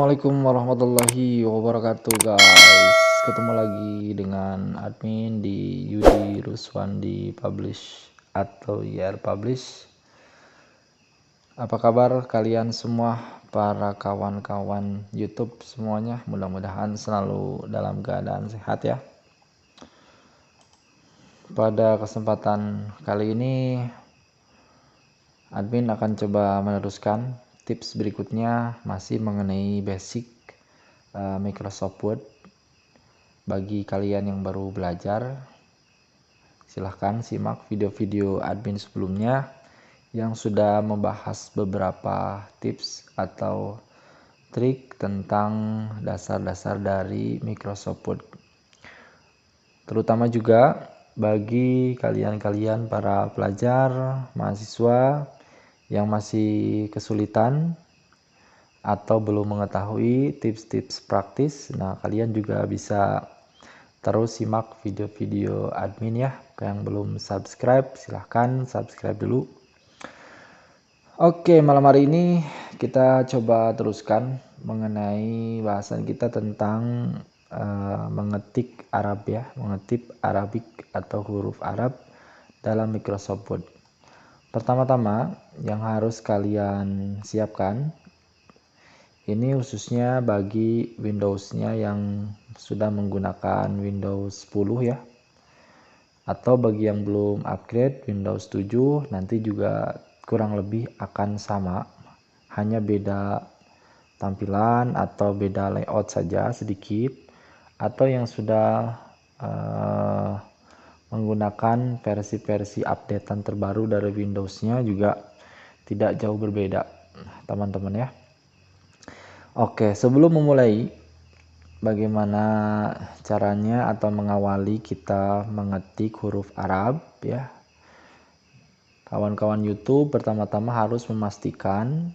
Assalamualaikum warahmatullahi wabarakatuh guys. Ketemu lagi dengan admin di Yudi Ruswandi Publish atau YR Publish. Apa kabar kalian semua, para kawan-kawan YouTube semuanya? Mudah-mudahan selalu dalam keadaan sehat ya. Pada kesempatan kali ini admin akan coba meneruskan tips berikutnya, masih mengenai basic Microsoft Word. Bagi kalian yang baru belajar, silahkan simak video-video admin sebelumnya yang sudah membahas beberapa tips atau trik tentang dasar-dasar dari Microsoft Word. Terutama juga bagi kalian-kalian para pelajar, mahasiswa yang masih kesulitan atau belum mengetahui tips-tips praktis. Nah, kalian juga bisa terus simak video-video admin ya. Yang belum subscribe, silahkan subscribe dulu. Oke, malam hari ini kita coba teruskan mengenai bahasan kita tentang mengetik Arab ya, mengetik Arabic atau huruf Arab dalam Microsoft Word. Pertama-tama yang harus kalian siapkan, ini khususnya bagi Windows-nya yang sudah menggunakan Windows 10 ya, atau bagi yang belum upgrade Windows 7 nanti juga kurang lebih akan sama, hanya beda tampilan atau beda layout saja sedikit, atau yang sudah menggunakan versi-versi updatean terbaru dari Windows-nya juga tidak jauh berbeda teman-teman ya. Oke, sebelum memulai bagaimana caranya atau mengawali kita mengetik huruf Arab ya, kawan-kawan YouTube pertama-tama harus memastikan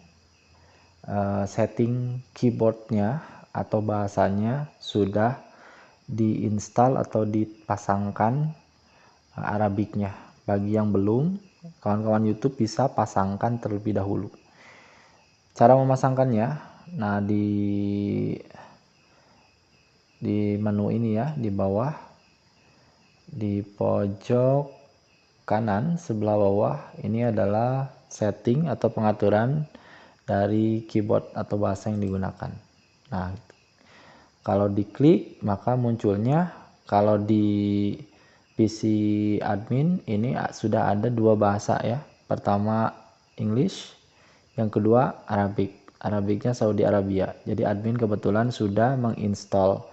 setting keyboardnya atau bahasanya sudah diinstal atau dipasangkan Arabiknya. Bagi yang belum, kawan-kawan YouTube bisa pasangkan terlebih dahulu. Cara memasangkannya, nah di menu ini ya, di bawah di pojok kanan sebelah bawah ini adalah setting atau pengaturan dari keyboard atau bahasa yang digunakan. Nah, kalau diklik maka munculnya, kalau di PC admin ini sudah ada dua bahasa ya. Pertama English, yang kedua Arabic. Arabicnya Saudi Arabia. Jadi admin kebetulan sudah menginstal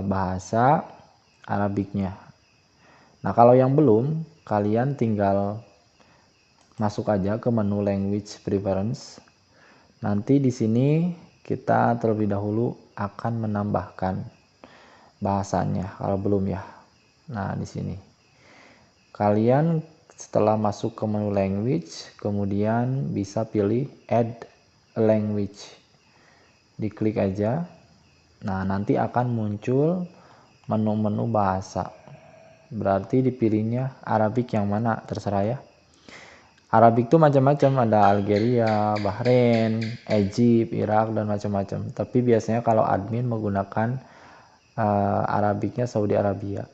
bahasa Arabicnya. Nah, kalau yang belum, kalian tinggal masuk aja ke menu language preference. Nanti di sini kita terlebih dahulu akan menambahkan bahasanya kalau belum ya. Nah, di sini kalian setelah masuk ke menu language, kemudian bisa pilih add a language. Diklik aja. Nah, nanti akan muncul menu-menu bahasa. Berarti dipilihnya Arabic yang mana, terserah ya. Arabic itu macam-macam, ada Algeria, Bahrain, Egypt, Irak, dan macam-macam. Tapi biasanya kalau admin menggunakan Arabicnya Saudi Arabia.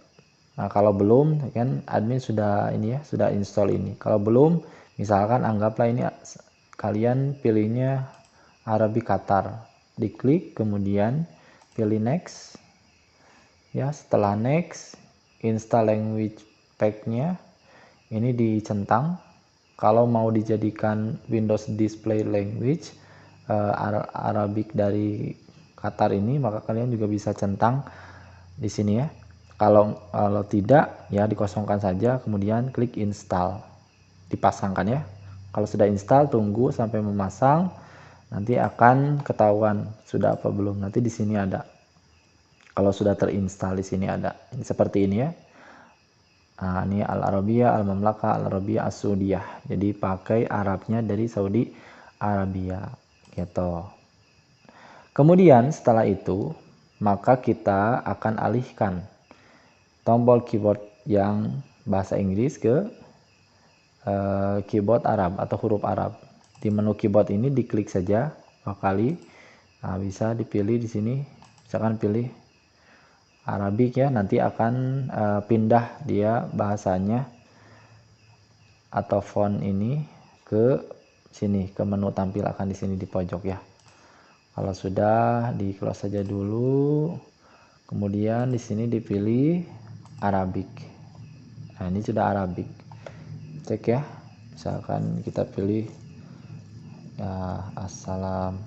Nah, kalau belum kan admin sudah ini ya, sudah install ini. Kalau belum, misalkan anggaplah ini kalian pilihnya Arabic Qatar. Diklik, kemudian pilih next. Ya, setelah next, install language pack-nya. Ini dicentang. Kalau mau dijadikan Windows Display Language Arabic dari Qatar ini, maka kalian juga bisa centang di sini ya. Kalau tidak ya dikosongkan saja, kemudian klik install, dipasangkan ya. Kalau sudah install, tunggu sampai memasang, nanti akan ketahuan sudah apa belum. Nanti di sini ada, kalau sudah terinstall di sini ada. Ini seperti ini ya. Nah, ini Al-Arabiyah, Al-Mamlakah, Al-Arabiyah, As-Saudiyah. Jadi pakai Arabnya dari Saudi Arabia gitu. Kemudian setelah itu, maka kita akan alihkan tombol keyboard yang bahasa Inggris ke keyboard Arab atau huruf Arab. Di menu keyboard ini diklik saja 2 kali, Nah, bisa dipilih di sini, misalkan pilih Arabic ya, nanti akan pindah dia bahasanya atau font ini ke sini, ke menu tampil akan di sini di pojok ya. Kalau sudah, di close saja dulu. Kemudian di sini dipilih Arabic. Nah, ini sudah Arabic. Cek ya. Misalkan kita pilih ya, assalam.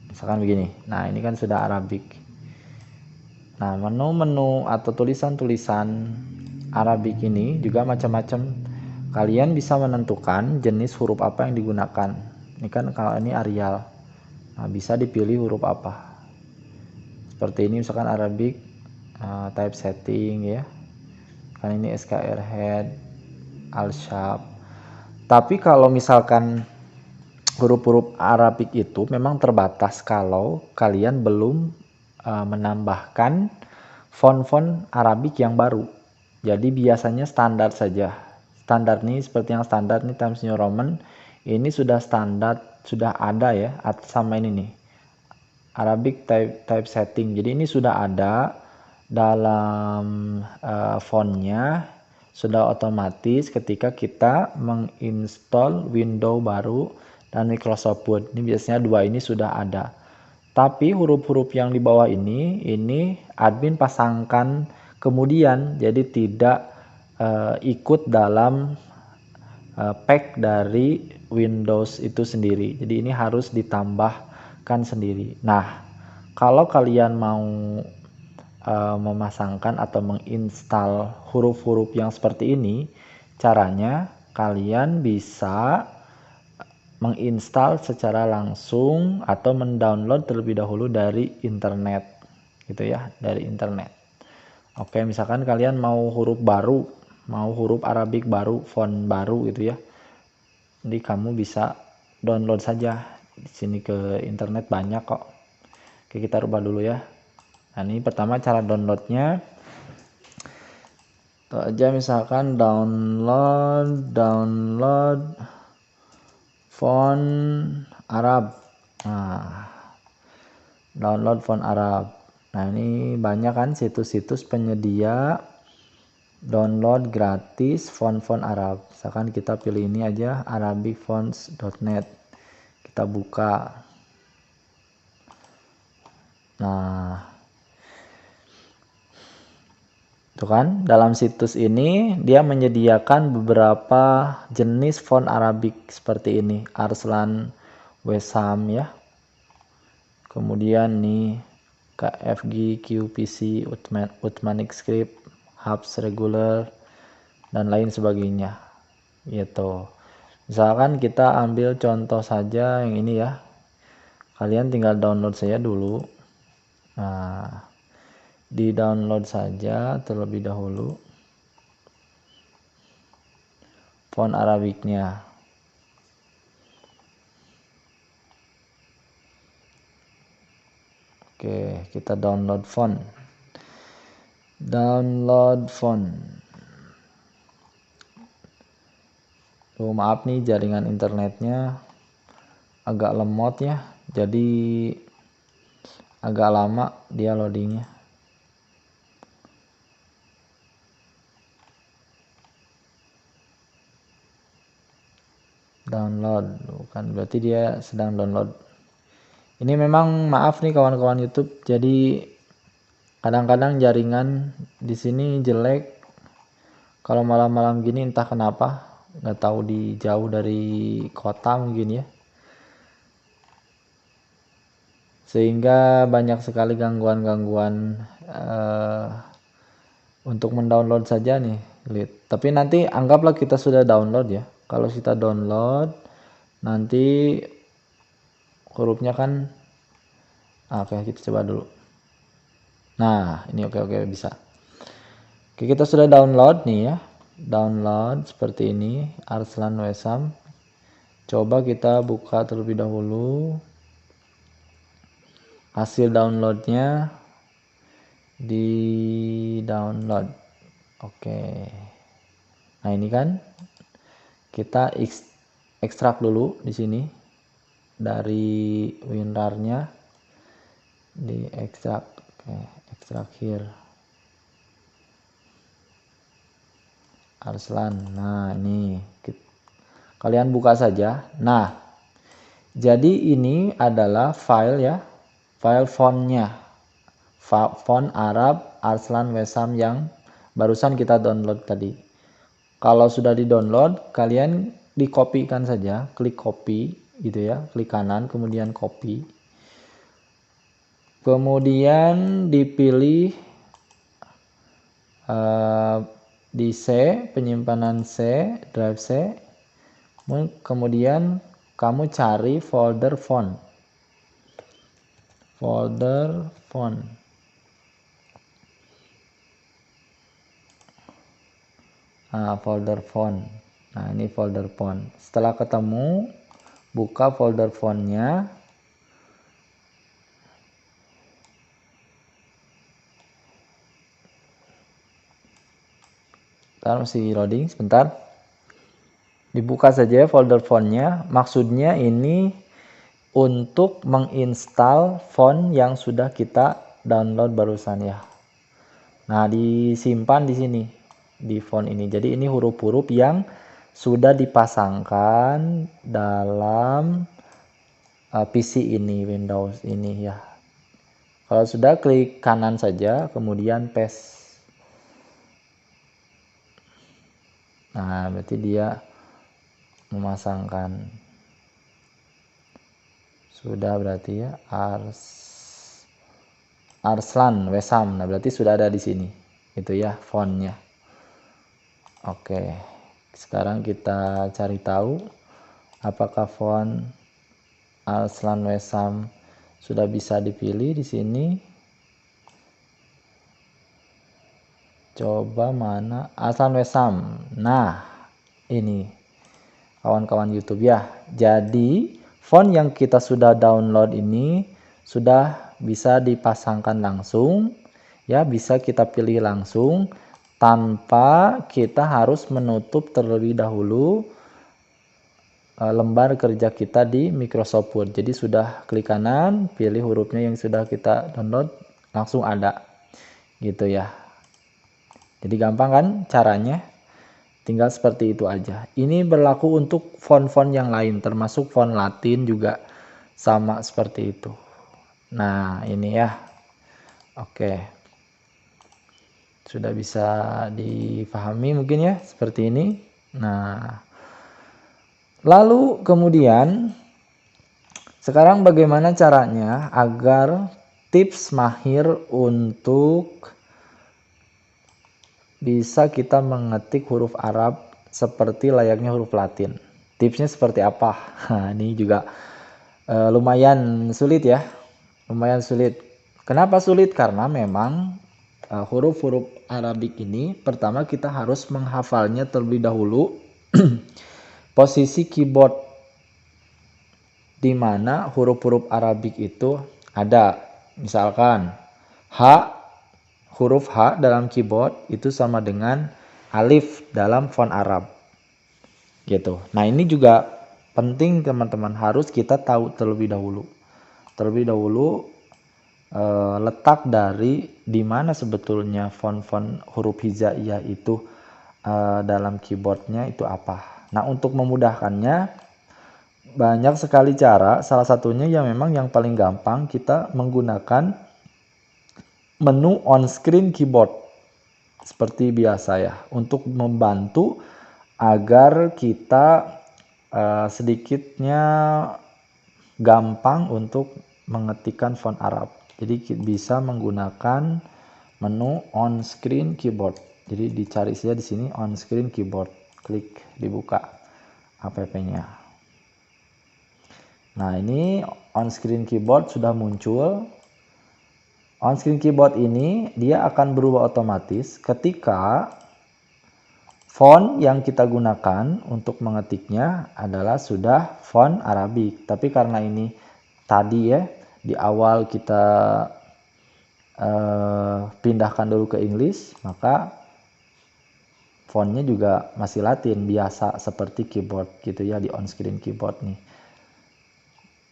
Misalkan begini. Nah, ini kan sudah Arabic. Nah, menu-menu atau tulisan-tulisan Arabic ini juga macam-macam. Kalian bisa menentukan jenis huruf apa yang digunakan. Ini kan kalau ini Arial. Nah, bisa dipilih huruf apa. Seperti ini misalkan Arabic type setting ya. Kan ini SKR head, al sharp. Tapi kalau misalkan huruf-huruf Arabic itu memang terbatas kalau kalian belum menambahkan font-font Arabic yang baru. Jadi biasanya standar saja. Standar nih seperti yang standar nih Times New Roman ini sudah standar, sudah ada ya, sama ini nih. Arabic type setting. Jadi ini sudah ada dalam fontnya, sudah otomatis ketika kita menginstall Windows baru dan Microsoft Word. Ini biasanya dua ini sudah ada. Tapi huruf-huruf yang di bawah ini admin pasangkan kemudian, jadi tidak ikut dalam pack dari Windows itu sendiri. Jadi ini harus ditambahkan sendiri. Nah, kalau kalian mau memasangkan atau menginstal huruf-huruf yang seperti ini, caranya kalian bisa menginstal secara langsung atau mendownload terlebih dahulu dari internet gitu ya, dari internet. Oke, misalkan kalian mau huruf baru, mau huruf Arabic baru, font baru gitu ya, jadi kamu bisa download saja di sini, ke internet banyak kok. Oke, kita rubah dulu ya. Nah, ini pertama cara downloadnya itu aja, misalkan download font Arab. Nah, download font Arab. Nah, ini banyak kan situs-situs penyedia download gratis font-font Arab. Misalkan kita pilih ini aja, arabicfonts.net. Kita buka. Nah, itu kan dalam situs ini dia menyediakan beberapa jenis font Arabic seperti ini, Arslan, Wesam ya. Kemudian nih KFG, QPC, Uthmanic Script, Hubs Regular dan lain sebagainya. Gitu. Misalkan kita ambil contoh saja yang ini ya. Kalian tinggal download saja dulu. Nah, di download saja terlebih dahulu font Arabicnya. Oke, kita download font. Tuh, maaf nih jaringan internetnya agak lemot ya, jadi agak lama dia loadingnya. Download, bukan, berarti dia sedang download. Ini memang maaf nih kawan-kawan YouTube, jadi kadang-kadang jaringan di sini jelek. Kalau malam-malam gini entah kenapa, nggak tahu, di jauh dari kota mungkin ya. Sehingga banyak sekali gangguan-gangguan untuk mendownload saja nih, tapi nanti anggaplah kita sudah download ya. Kalau kita download nanti hurufnya kan oke, kita coba dulu. Nah, ini oke bisa. Oke, kita sudah download nih ya. Download seperti ini, Arslan Wesam. Coba kita buka terlebih dahulu hasil downloadnya di download. Oke, nah ini kan Kita ekstrak dulu di sini dari WinRAR-nya, di ekstrak. Oke, ekstrak here. Arslan. Nah, ini kalian buka saja. Nah, jadi ini adalah file ya, file fontnya, font Arab Arslan Wesam yang barusan kita download tadi. Kalau sudah di download, kalian dikopikan saja, klik copy gitu ya, klik kanan kemudian copy, kemudian dipilih di C, penyimpanan C, drive C, kemudian kamu cari folder font, nah, folder font. Nah, ini folder font. Setelah ketemu, buka folder fontnya. Ntar masih loading sebentar. Dibuka saja folder fontnya. Maksudnya ini untuk menginstal font yang sudah kita download barusan ya. Nah, disimpan di sini di font ini. Jadi ini huruf-huruf yang sudah dipasangkan dalam PC ini, Windows ini ya. Kalau sudah, klik kanan saja kemudian paste. Nah, berarti dia memasangkan. Sudah berarti ya, Arslan Wesam. Nah, berarti sudah ada di sini. Itu ya fontnya. Oke. Sekarang kita cari tahu apakah font Arslan Wesam sudah bisa dipilih di sini. Coba mana Arslan Wesam. Nah, ini kawan-kawan YouTube ya. Jadi font yang kita sudah download ini sudah bisa dipasangkan langsung ya, bisa kita pilih langsung tanpa kita harus menutup terlebih dahulu lembar kerja kita di Microsoft Word. Jadi sudah klik kanan, pilih hurufnya yang sudah kita download, langsung ada gitu ya. Jadi gampang kan caranya, tinggal seperti itu aja. Ini berlaku untuk font-font yang lain, termasuk font Latin juga sama seperti itu. Nah, ini ya. Oke. Sudah bisa dipahami mungkin ya, seperti ini. Nah, lalu kemudian sekarang bagaimana caranya agar tips mahir untuk bisa kita mengetik huruf Arab seperti layaknya huruf Latin. Tipsnya seperti apa? Nah, ini juga lumayan sulit ya. Lumayan sulit. Kenapa sulit? Karena memang huruf-huruf Arabik ini pertama kita harus menghafalnya terlebih dahulu posisi keyboard di mana huruf-huruf Arabik itu ada. Misalkan huruf H dalam keyboard itu sama dengan alif dalam font Arab. Gitu. Nah, ini juga penting teman-teman, harus kita tahu terlebih dahulu. Letak dari di mana sebetulnya font-font huruf hijaiyah itu dalam keyboardnya itu apa. Nah, untuk memudahkannya banyak sekali cara. Salah satunya yang memang yang paling gampang, kita menggunakan menu on screen keyboard seperti biasa ya, untuk membantu agar kita sedikitnya gampang untuk mengetikkan font Arab. Jadi bisa menggunakan menu on screen keyboard. Jadi dicari saja di sini on screen keyboard, klik, dibuka app-nya. Nah, ini on screen keyboard sudah muncul. On screen keyboard ini dia akan berubah otomatis ketika font yang kita gunakan untuk mengetiknya adalah sudah font Arabik. Tapi karena ini tadi ya di awal kita pindahkan dulu ke English, maka fontnya juga masih Latin biasa seperti keyboard gitu ya, di on screen keyboard nih.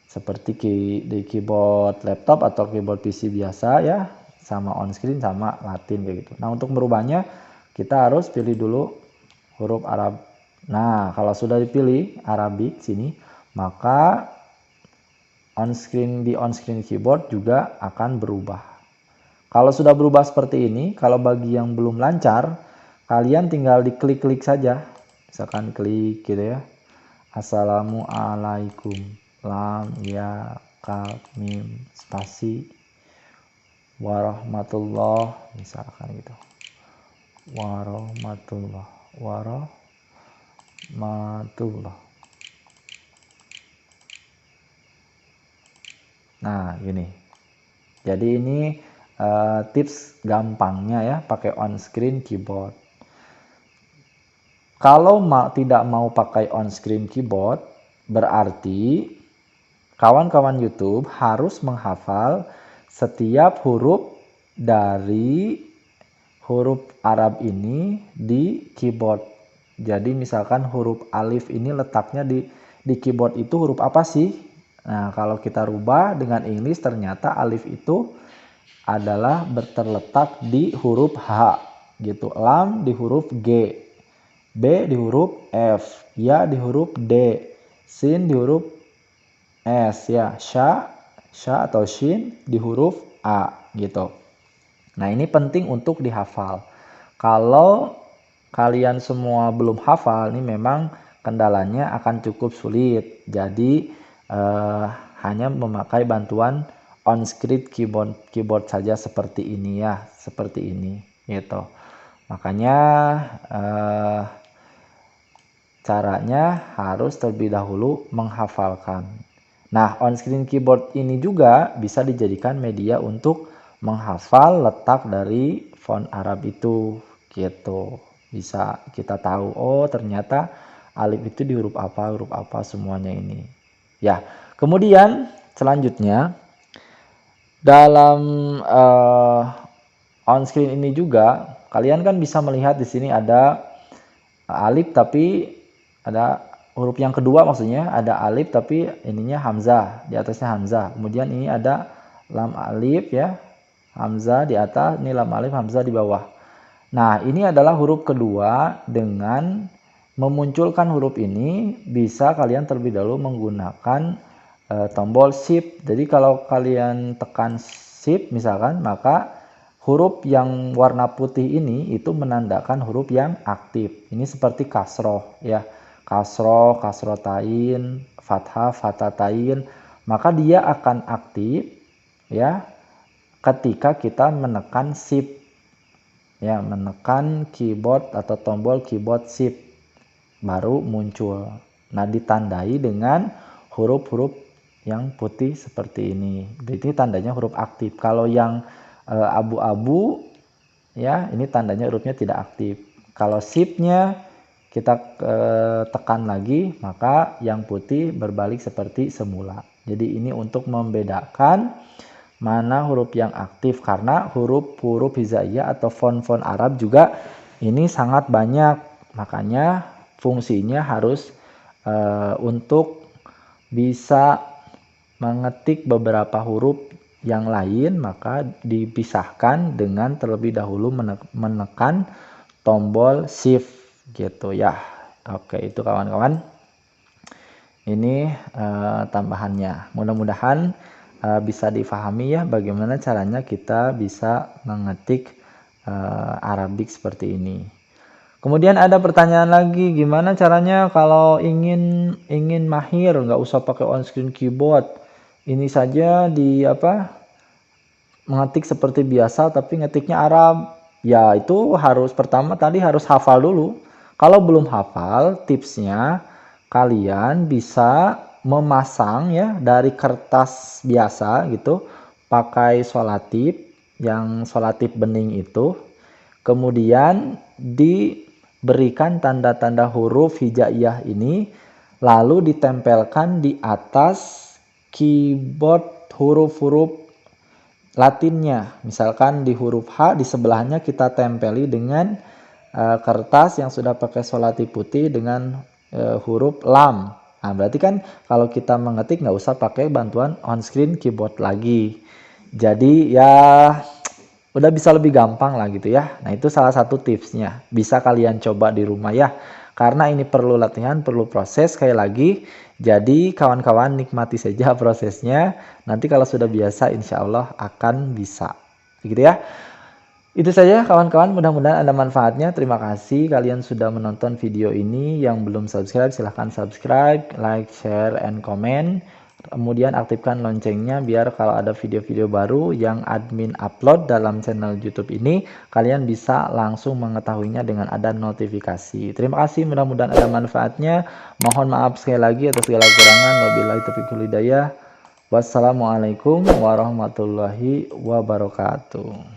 Seperti di keyboard laptop atau keyboard PC biasa ya, sama on screen sama Latin kayak gitu. Nah, untuk merubahnya kita harus pilih dulu huruf Arab. Nah, kalau sudah dipilih Arabic sini, maka di on screen keyboard juga akan berubah. Kalau sudah berubah seperti ini, kalau bagi yang belum lancar, kalian tinggal diklik-klik saja. Misalkan klik gitu ya. Assalamualaikum. Lam, ya, kaf, mim, spasi, warahmatullah. Misalkan gitu. Warahmatullah. Nah, gini. Jadi ini tips gampangnya ya, pakai on screen keyboard. Kalau tidak mau pakai on screen keyboard, berarti kawan-kawan YouTube harus menghafal setiap huruf dari huruf Arab ini di keyboard. Jadi misalkan huruf alif ini letaknya di keyboard itu huruf apa sih? Nah, kalau kita rubah dengan English, ternyata alif itu adalah terletak di huruf H gitu. Lam di huruf G, B di huruf F, ya di huruf D, sin di huruf S ya, sya atau shin di huruf A gitu. Nah, ini penting untuk dihafal. Kalau kalian semua belum hafal, ini memang kendalanya akan cukup sulit. Jadi hanya memakai bantuan on screen keyboard saja seperti ini ya, seperti ini gitu. Makanya caranya harus terlebih dahulu menghafalkan. Nah, on screen keyboard ini juga bisa dijadikan media untuk menghafal letak dari font Arab itu gitu. Bisa kita tahu, oh ternyata alif itu di huruf apa semuanya ini. Ya, kemudian selanjutnya dalam on screen ini juga kalian kan bisa melihat di sini ada alif tapi ada huruf yang kedua, maksudnya ada alif tapi ininya hamzah, di atasnya hamzah. Kemudian ini ada lam alif ya, hamzah di atas, ini lam alif hamzah di bawah. Nah, ini adalah huruf kedua. Dengan memunculkan huruf ini bisa kalian terlebih dahulu menggunakan tombol shift. Jadi kalau kalian tekan shift misalkan, maka huruf yang warna putih ini itu menandakan huruf yang aktif. Ini seperti kasroh ya. Kasroh, kasrotain, fathah, fathatain. Maka dia akan aktif ya ketika kita menekan shift. Ya, menekan keyboard atau tombol keyboard shift baru muncul. Nah, ditandai dengan huruf-huruf yang putih seperti ini. Jadi tandanya huruf aktif. Kalau yang abu-abu ya, ini tandanya hurufnya tidak aktif. Kalau shift-nya kita tekan lagi, maka yang putih berbalik seperti semula. Jadi ini untuk membedakan mana huruf yang aktif, karena huruf-huruf hijaiyah atau font-font Arab juga ini sangat banyak. Makanya fungsinya harus untuk bisa mengetik beberapa huruf yang lain, maka dipisahkan dengan terlebih dahulu menekan tombol shift gitu ya. Oke, itu kawan-kawan. Ini tambahannya. Mudah-mudahan bisa difahami ya bagaimana caranya kita bisa mengetik Arabic seperti ini. Kemudian ada pertanyaan lagi, gimana caranya kalau ingin mahir, nggak usah pakai on screen keyboard, ini saja mengetik seperti biasa tapi ngetiknya Arab. Ya, itu harus pertama tadi harus hafal dulu. Kalau belum hafal, tipsnya kalian bisa memasang ya dari kertas biasa gitu, pakai sholatif, yang sholatif bening itu, kemudian diberikan tanda-tanda huruf hijaiyah ini, lalu ditempelkan di atas keyboard huruf-huruf Latinnya. Misalkan di huruf H, di sebelahnya kita tempeli dengan kertas yang sudah pakai solati putih dengan huruf lam. Nah, berarti kan kalau kita mengetik nggak usah pakai bantuan on-screen keyboard lagi. Jadi ya udah bisa lebih gampang lah gitu ya. Nah, itu salah satu tipsnya. Bisa kalian coba di rumah ya. Karena ini perlu latihan, perlu proses sekali lagi. Jadi kawan-kawan nikmati saja prosesnya. Nanti kalau sudah biasa insya Allah akan bisa. Begitu ya. Itu saja kawan-kawan, mudah-mudahan ada manfaatnya. Terima kasih kalian sudah menonton video ini. Yang belum subscribe silahkan subscribe, like, share, and comment. Kemudian aktifkan loncengnya biar kalau ada video-video baru yang admin upload dalam channel YouTube ini, kalian bisa langsung mengetahuinya dengan ada notifikasi. Terima kasih, mudah-mudahan ada manfaatnya. Mohon maaf sekali lagi atas segala kekurangan. Wabillahi taufiq wal hidayah. Wassalamualaikum warahmatullahi wabarakatuh.